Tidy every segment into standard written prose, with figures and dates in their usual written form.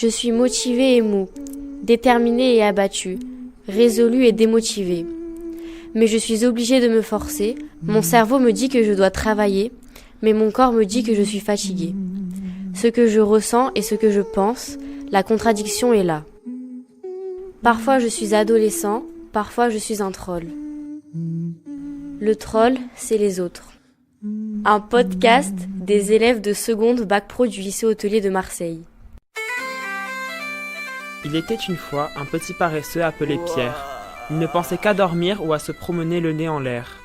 Je suis motivé et mou, déterminé et abattu, résolu et démotivé. Mais je suis obligé de me forcer, mon cerveau me dit que je dois travailler, mais mon corps me dit que je suis fatigué. Ce que je ressens et ce que je pense, la contradiction est là. Parfois je suis adolescent, parfois je suis un troll. Le troll, c'est les autres. Un podcast des élèves de seconde bac pro du lycée hôtelier de Marseille. Il était une fois un petit paresseux appelé Pierre. Il ne pensait qu'à dormir ou à se promener le nez en l'air.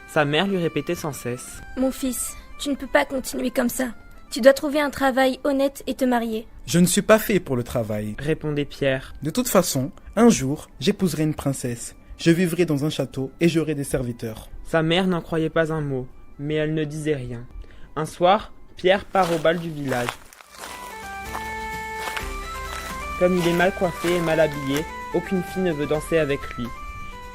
Sa mère lui répétait sans cesse: « Mon fils, tu ne peux pas continuer comme ça. Tu dois trouver un travail honnête et te marier. » « Je ne suis pas fait pour le travail, » répondait Pierre. « De toute façon, un jour, j'épouserai une princesse. Je vivrai dans un château et j'aurai des serviteurs. » Sa mère n'en croyait pas un mot, mais elle ne disait rien. Un soir, Pierre part au bal du village. Comme il est mal coiffé et mal habillé, aucune fille ne veut danser avec lui.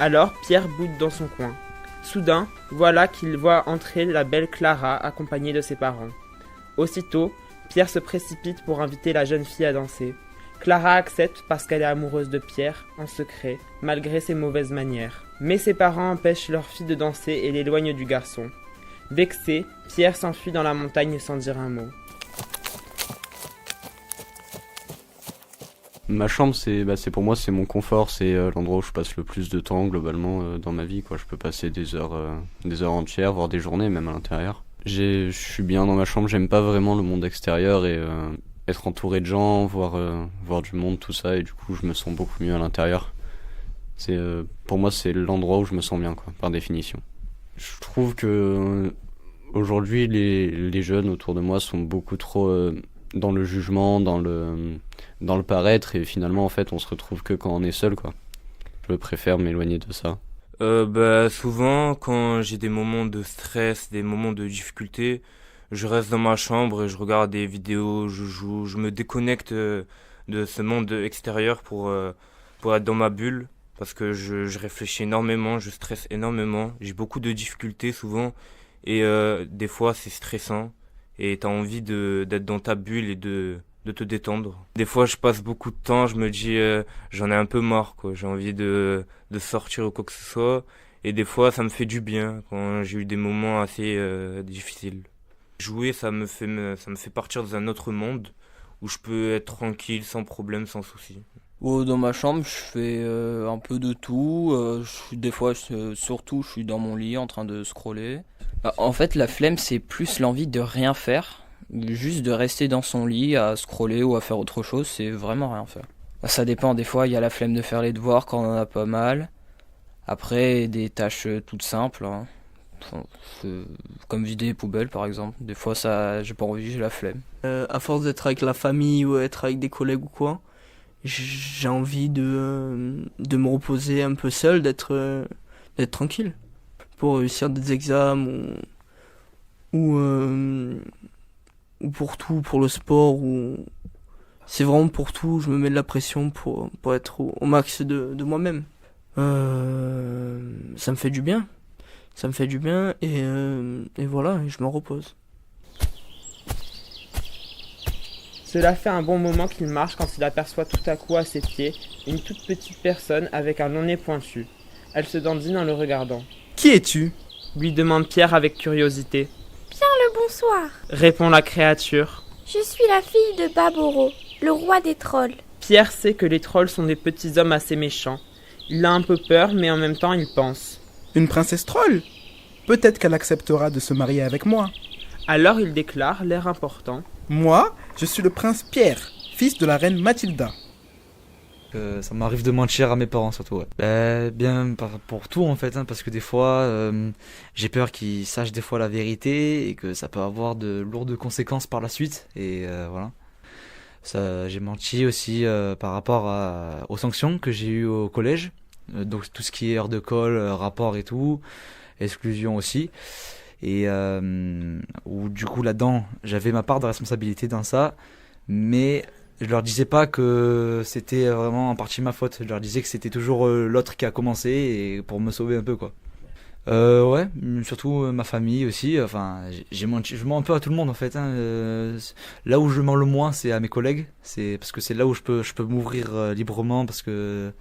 Alors Pierre boude dans son coin. Soudain, voilà qu'il voit entrer la belle Clara accompagnée de ses parents. Aussitôt, Pierre se précipite pour inviter la jeune fille à danser. Clara accepte parce qu'elle est amoureuse de Pierre, en secret, malgré ses mauvaises manières. Mais ses parents empêchent leur fille de danser et l'éloignent du garçon. Vexé, Pierre s'enfuit dans la montagne sans dire un mot. Ma chambre, c'est pour moi, c'est mon confort, c'est l'endroit où je passe le plus de temps globalement dans ma vie, quoi. Je peux passer des heures entières, voire des journées même à l'intérieur. Je suis bien dans ma chambre, j'aime pas vraiment le monde extérieur et être entouré de gens, voir du monde, tout ça, et du coup je me sens beaucoup mieux à l'intérieur. Pour moi, c'est l'endroit où je me sens bien, quoi, par définition. Je trouve que aujourd'hui les jeunes autour de moi sont beaucoup trop dans le jugement, dans le paraître, et finalement en fait on se retrouve que quand on est seul, quoi. Je préfère m'éloigner de ça. Souvent quand j'ai des moments de stress, des moments de difficulté, je reste dans ma chambre et je regarde des vidéos, je joue, je me déconnecte de ce monde extérieur pour être dans ma bulle, parce que je réfléchis énormément, je stresse énormément, j'ai beaucoup de difficultés souvent, et des fois c'est stressant et t'as envie d'être dans ta bulle et de te détendre. Des fois je passe beaucoup de temps, je me dis j'en ai un peu marre, quoi. J'ai envie de sortir ou quoi que ce soit, et des fois ça me fait du bien quand j'ai eu des moments assez difficiles. Jouer, ça me fait partir dans un autre monde où je peux être tranquille, sans problème, sans souci. Dans ma chambre, je fais un peu de tout. Des fois, surtout, je suis dans mon lit en train de scroller. En fait, la flemme, c'est plus l'envie de rien faire. Juste de rester dans son lit à scroller ou à faire autre chose, c'est vraiment rien faire. Ça dépend, des fois, il y a la flemme de faire les devoirs quand on en a pas mal. Après, des tâches toutes simples, hein. Comme vider les poubelles par exemple. Des fois ça, j'ai pas envie, j'ai la flemme. À force d'être avec la famille ou être avec des collègues ou quoi, j'ai envie de me reposer un peu seul, d'être tranquille pour réussir des examens ou pour tout, pour le sport, ou c'est vraiment pour tout. Je me mets de la pression pour être au max de moi-même. Ça me fait du bien. Ça me fait du bien et voilà, je me repose. Cela fait un bon moment qu'il marche quand il aperçoit tout à coup à ses pieds une toute petite personne avec un long nez pointu. Elle se dandine en le regardant. « Qui es-tu » lui demande Pierre avec curiosité. « Bien le bonsoir » répond la créature. « Je suis la fille de Baboro, le roi des trolls. » Pierre sait que les trolls sont des petits hommes assez méchants. Il a un peu peur, mais en même temps il pense. Une princesse troll ? Peut-être qu'elle acceptera de se marier avec moi. Alors il déclare, l'air important. Moi, je suis le prince Pierre, fils de la reine Mathilda. Ça m'arrive de mentir à mes parents surtout, ouais. Bien pour tout en fait, hein, parce que des fois, j'ai peur qu'ils sachent des fois la vérité et que ça peut avoir de lourdes conséquences par la suite. Et voilà. J'ai menti aussi par rapport aux sanctions que j'ai eues au collège. Donc tout ce qui est heure de colle, rapport et tout, exclusion aussi, et où du coup là-dedans j'avais ma part de responsabilité dans ça, mais je leur disais pas que c'était vraiment en partie ma faute. Je leur disais que c'était toujours l'autre qui a commencé, et pour me sauver un peu, quoi. Ouais, surtout ma famille aussi. Enfin, je mens un peu à tout le monde en fait. Hein. Là où je mens le moins, c'est à mes collègues. C'est parce que c'est là où je peux m'ouvrir librement parce que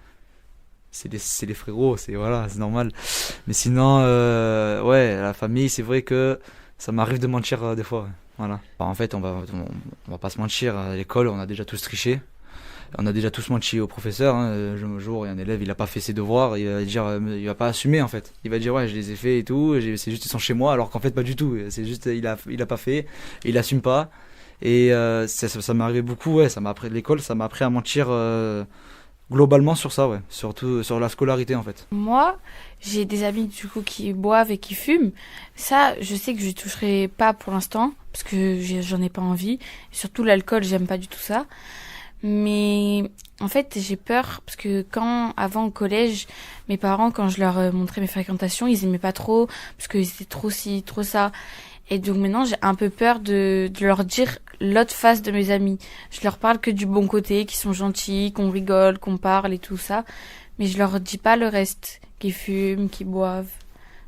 c'est les frérots. C'est normal. Mais sinon, ouais, la famille, c'est vrai que ça m'arrive de mentir des fois. Ouais. Voilà. Alors, en fait, on va pas se mentir. À l'école, on a déjà tous triché. On a déjà tous menti au professeur. Hein. Un jour, il y a un élève, il a pas fait ses devoirs. Il va dire, il va pas assumer en fait. Il va dire ouais, je les ai fait et tout. C'est juste ils sont chez moi, alors qu'en fait pas du tout. C'est juste il a pas fait. Il assume pas. Et ça m'est arrivé beaucoup. Ouais, ça m'a appris l'école, ça m'a appris à mentir globalement sur ça. Ouais, surtout sur la scolarité en fait. Moi, j'ai des amis du coup qui boivent et qui fument. Ça, je sais que je toucherai pas pour l'instant parce que j'en ai pas envie. Surtout l'alcool, j'aime pas du tout ça. Mais en fait, j'ai peur parce que avant au collège, mes parents, quand je leur montrais mes fréquentations, ils aimaient pas trop parce qu'ils étaient trop ci, trop ça. Et donc maintenant, j'ai un peu peur de leur dire l'autre face de mes amis. Je leur parle que du bon côté, qu'ils sont gentils, qu'on rigole, qu'on parle et tout ça. Mais je leur dis pas le reste, qu'ils fument, qu'ils boivent,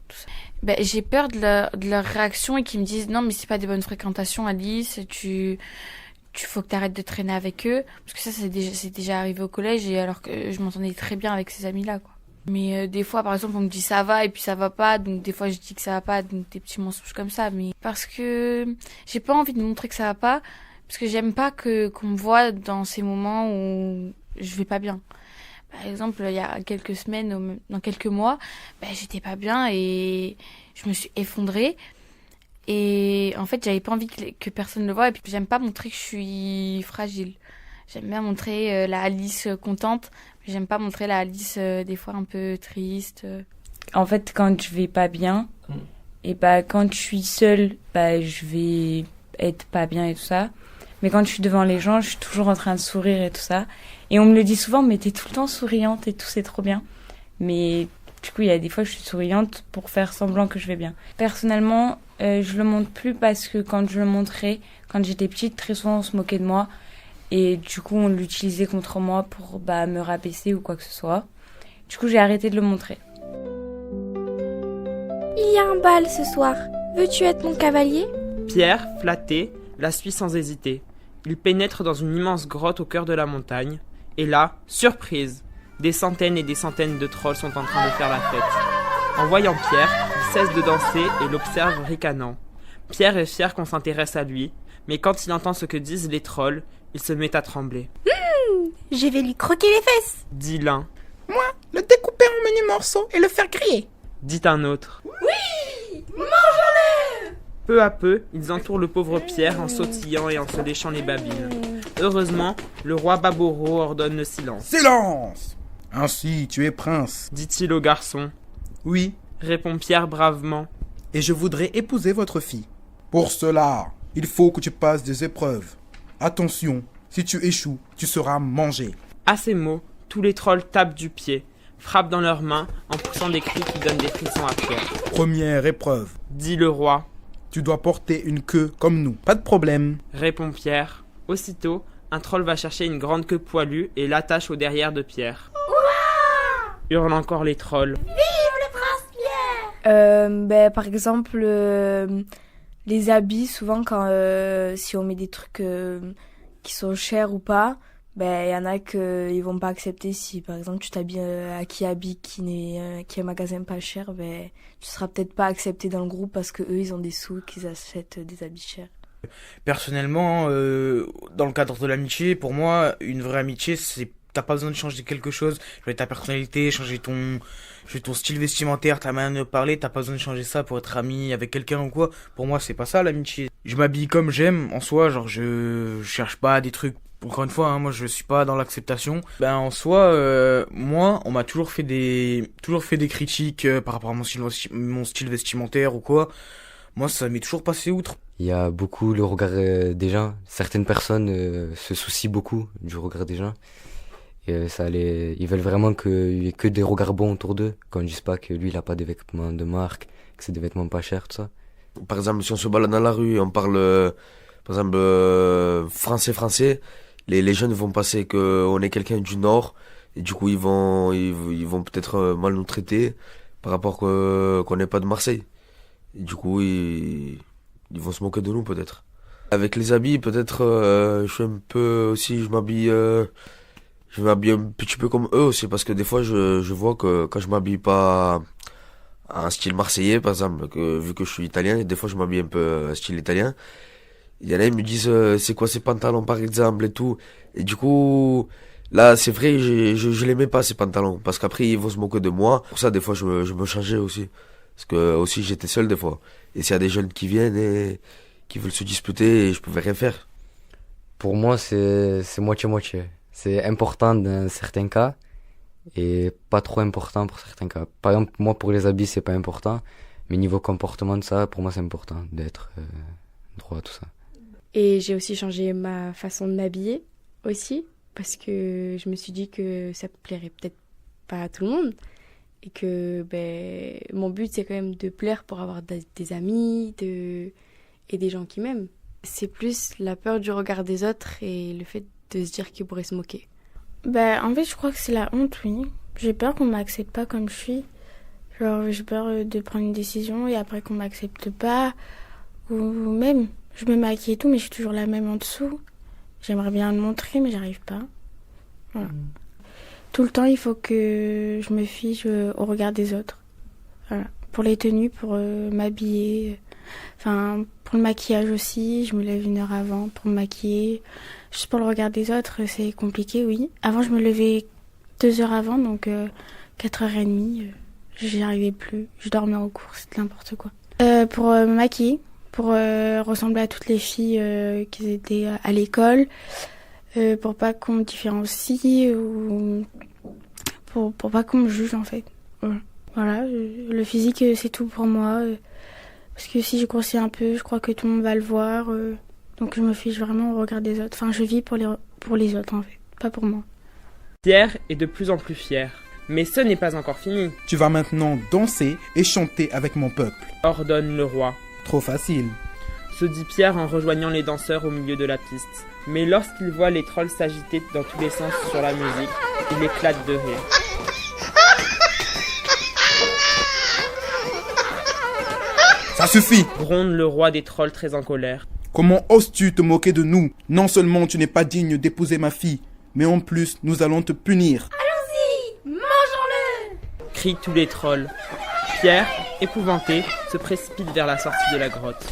tout ça. Ben, j'ai peur de leur réaction et qu'ils me disent non, mais c'est pas des bonnes fréquentations, Alice, tu faut que t'arrêtes de traîner avec eux, parce que ça c'est déjà arrivé au collège, et alors que je m'entendais très bien avec ces amis-là, quoi. Mais des fois, par exemple, on me dit ça va et puis ça va pas, donc des fois je dis que ça va pas, donc des petits mensonges comme ça, mais parce que j'ai pas envie de montrer que ça va pas, parce que j'aime pas qu'on me voit dans ces moments où je vais pas bien. Par exemple, il y a quelques semaines, dans quelques mois, j'étais pas bien et je me suis effondrée. Et en fait, j'avais pas envie que personne le voie. Et puis, j'aime pas montrer que je suis fragile. J'aime bien montrer la Alice contente. Mais j'aime pas montrer la Alice des fois un peu triste. En fait, quand je vais pas bien, et quand je suis seule, je vais être pas bien et tout ça. Mais quand je suis devant les gens, je suis toujours en train de sourire et tout ça. Et on me le dit souvent, mais t'es tout le temps souriante et tout, c'est trop bien. Mais du coup, il y a des fois, je suis souriante pour faire semblant que je vais bien. Personnellement, je le montre plus parce que quand je le montrais, quand j'étais petite, très souvent on se moquait de moi. Et du coup, on l'utilisait contre moi pour me rabaisser ou quoi que ce soit. Du coup, j'ai arrêté de le montrer. Il y a un bal ce soir. Veux-tu être mon cavalier ? Pierre, flatté, la suit sans hésiter. Il pénètre dans une immense grotte au cœur de la montagne. Et là, surprise, des centaines et des centaines de trolls sont en train de faire la fête. En voyant Pierre, il cesse de danser et l'observe ricanant. Pierre est fier qu'on s'intéresse à lui, mais quand il entend ce que disent les trolls, il se met à trembler. Je vais lui croquer les fesses, Dit l'un. Moi, le découper en menus morceaux et le faire griller. Dit un autre. Oui, mange-le. Peu à peu, ils entourent le pauvre Pierre en sautillant et en se léchant les babines. Heureusement, le roi Baboro ordonne le silence. Silence! Ainsi, tu es prince. Dit-il au garçon. Oui, Répond Pierre bravement. et je voudrais épouser votre fille. Pour cela, il faut que tu passes des épreuves. Attention, si tu échoues, tu seras mangé. À ces mots, tous les trolls tapent du pied, frappent dans leurs mains en poussant des cris qui donnent des frissons à Pierre. Première épreuve, Dit le roi. tu dois porter une queue comme nous. Pas de problème. Répond Pierre. Aussitôt, un troll va chercher une grande queue poilue et l'attache au derrière de Pierre. Hurlent encore les trolls. Par exemple, les habits, souvent quand si on met des trucs qui sont chers ou pas, il y en a qu'ils vont pas accepter. Si par exemple tu t'habilles à Kiabi qui est un magasin pas cher, tu seras peut-être pas accepté dans le groupe parce que eux ils ont des sous, qu'ils achètent des habits chers. Personnellement, dans le cadre de l'amitié, pour moi, une vraie amitié, t'as pas besoin de changer quelque chose, changer ta personnalité, changer ton style vestimentaire, ta manière de parler, t'as pas besoin de changer ça pour être ami avec quelqu'un ou quoi. Pour moi, c'est pas ça l'amitié. Je m'habille comme j'aime, en soi, genre je cherche pas des trucs. Encore une fois, moi je suis pas dans l'acceptation. En soi, moi, on m'a toujours fait des critiques par rapport à mon style vestimentaire ou quoi. Moi, ça m'est toujours passé outre. Il y a beaucoup le regard des gens. Certaines personnes se soucient beaucoup du regard des gens. Et ils veulent vraiment qu'il y ait que des regards bons autour d'eux. Qu'on ne dise pas que lui, il a pas des vêtements de marque, que c'est des vêtements pas chers, tout ça. Par exemple, si on se balade dans la rue, on parle, par exemple, français, les jeunes vont penser qu'on est quelqu'un du Nord. Et du coup, ils vont peut-être mal nous traiter. par rapport qu'on n'est pas de Marseille. Et du coup, ils vont se moquer de nous peut-être. Avec les habits, peut-être, je suis un peu aussi, je m'habille un petit peu comme eux aussi, parce que des fois, je vois que quand je m'habille pas en style marseillais, par exemple, vu que je suis italien, des fois je m'habille un peu style italien. Il y en a, ils me disent, c'est quoi ces pantalons par exemple et tout. Et du coup, là, c'est vrai, je les mets pas ces pantalons, parce qu'après, ils vont se moquer de moi. Pour ça, des fois, je me changeais aussi. Parce que aussi, j'étais seul des fois. Et s'il y a des jeunes qui viennent et qui veulent se disputer, je pouvais rien faire. Pour moi, c'est moitié-moitié. C'est important dans certains cas et pas trop important pour certains cas. Par exemple, moi, pour les habits, c'est pas important. Mais niveau comportement de ça, pour moi, c'est important d'être droit, tout ça. Et j'ai aussi changé ma façon de m'habiller aussi, parce que je me suis dit que ça plairait peut-être pas à tout le monde. Et que mon but, c'est quand même de plaire pour avoir des amis et des gens qui m'aiment. C'est plus la peur du regard des autres et le fait de se dire qu'ils pourraient se moquer. En fait, je crois que c'est la honte, oui. J'ai peur qu'on m'accepte pas comme je suis. Genre, j'ai peur de prendre une décision et après qu'on m'accepte pas. Ou même, je me maquille et tout, mais je suis toujours la même en dessous. J'aimerais bien le montrer, mais j'arrive pas. Voilà. Tout le temps, il faut que je me fiche au regard des autres. Voilà. Pour les tenues, pour m'habiller. Enfin, pour le maquillage aussi, je me lève 1 heure avant pour me maquiller. Juste pour le regard des autres, c'est compliqué, oui. Avant, je me levais 2 heures avant, donc 4h30. J'y arrivais plus. Je dormais en cours, c'était n'importe quoi. Pour me maquiller, pour ressembler à toutes les filles qui étaient à l'école. Pour pas qu'on me différencie ou pour pas qu'on me juge en fait. Voilà, le physique c'est tout pour moi. Parce que si je grossis un peu, je crois que tout le monde va le voir. Donc je me fiche vraiment au regard des autres. Enfin, je vis pour les autres en fait, pas pour moi. Pierre est de plus en plus fier. Mais ce n'est pas encore fini. Tu vas maintenant danser et chanter avec mon peuple, ordonne le roi. Trop facile, se dit Pierre en rejoignant les danseurs au milieu de la piste. Mais lorsqu'il voit les trolls s'agiter dans tous les sens sur la musique, il éclate de rire. Ça suffit, gronde le roi des trolls très en colère. Comment oses-tu te moquer de nous? Non seulement tu n'es pas digne d'épouser ma fille, mais en plus nous allons te punir. Allons-y, mangeons-le! Crient tous les trolls. Pierre, épouvanté, se précipite vers la sortie de la grotte.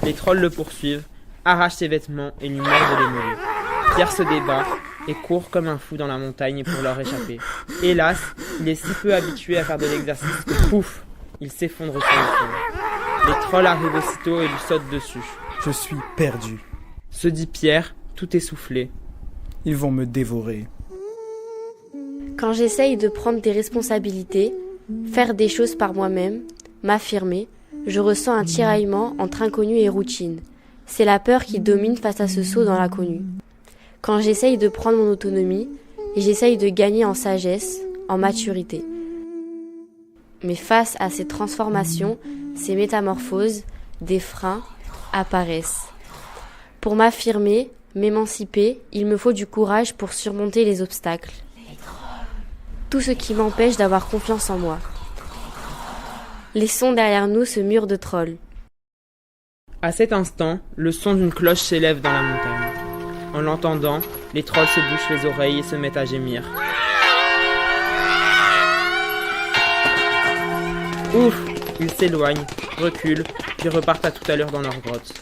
Les trolls le poursuivent, arrachent ses vêtements et lui mordent les mollets. Pierre se débat et court comme un fou dans la montagne pour leur échapper. Hélas, il est si peu habitué à faire de l'exercice que pouf, il s'effondre sur le sol. Les trolls arrivent aussitôt et lui sautent dessus. Je suis perdu, se dit Pierre, tout essoufflé. Ils vont me dévorer. Quand j'essaye de prendre des responsabilités, faire des choses par moi-même, m'affirmer, je ressens un tiraillement entre inconnu et routine. C'est la peur qui domine face à ce saut dans l'inconnu. Quand j'essaye de prendre mon autonomie, j'essaye de gagner en sagesse, en maturité. Mais face à ces transformations, ces métamorphoses, des freins apparaissent. Pour m'affirmer, m'émanciper, il me faut du courage pour surmonter les obstacles. Tout ce qui m'empêche d'avoir confiance en moi. Laissons derrière nous ce mur de trolls. À cet instant, le son d'une cloche s'élève dans la montagne. En l'entendant, les trolls se bouchent les oreilles et se mettent à gémir. Ouf! Ils s'éloignent, reculent, puis repartent à tout à l'heure dans leur grotte.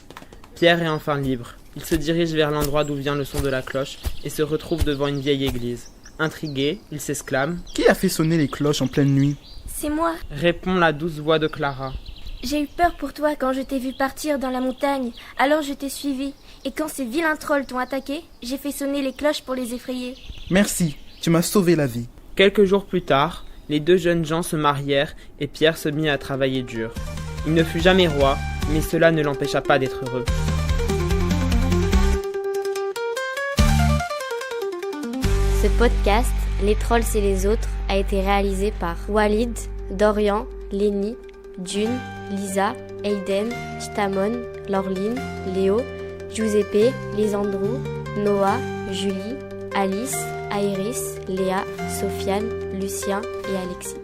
Pierre est enfin libre. Il se dirige vers l'endroit d'où vient le son de la cloche et se retrouve devant une vieille église. Intrigué, il s'exclame « Qui a fait sonner les cloches en pleine nuit ?» C'est moi, répond la douce voix de Clara. J'ai eu peur pour toi quand je t'ai vu partir dans la montagne, alors je t'ai suivi. Et quand ces vilains trolls t'ont attaqué, j'ai fait sonner les cloches pour les effrayer. Merci, tu m'as sauvé la vie. Quelques jours plus tard, les deux jeunes gens se marièrent et Pierre se mit à travailler dur. Il ne fut jamais roi, mais cela ne l'empêcha pas d'être heureux. Ce podcast, Les Trolls et les autres, a été réalisé par Walid, Dorian, Lénie, June, Lisa, Aiden, Chtamon, Laureline, Léo, Giuseppe, Lisandro, Noah, Julie, Alice, Iris, Léa, Sofiane, Lucien et Alexis.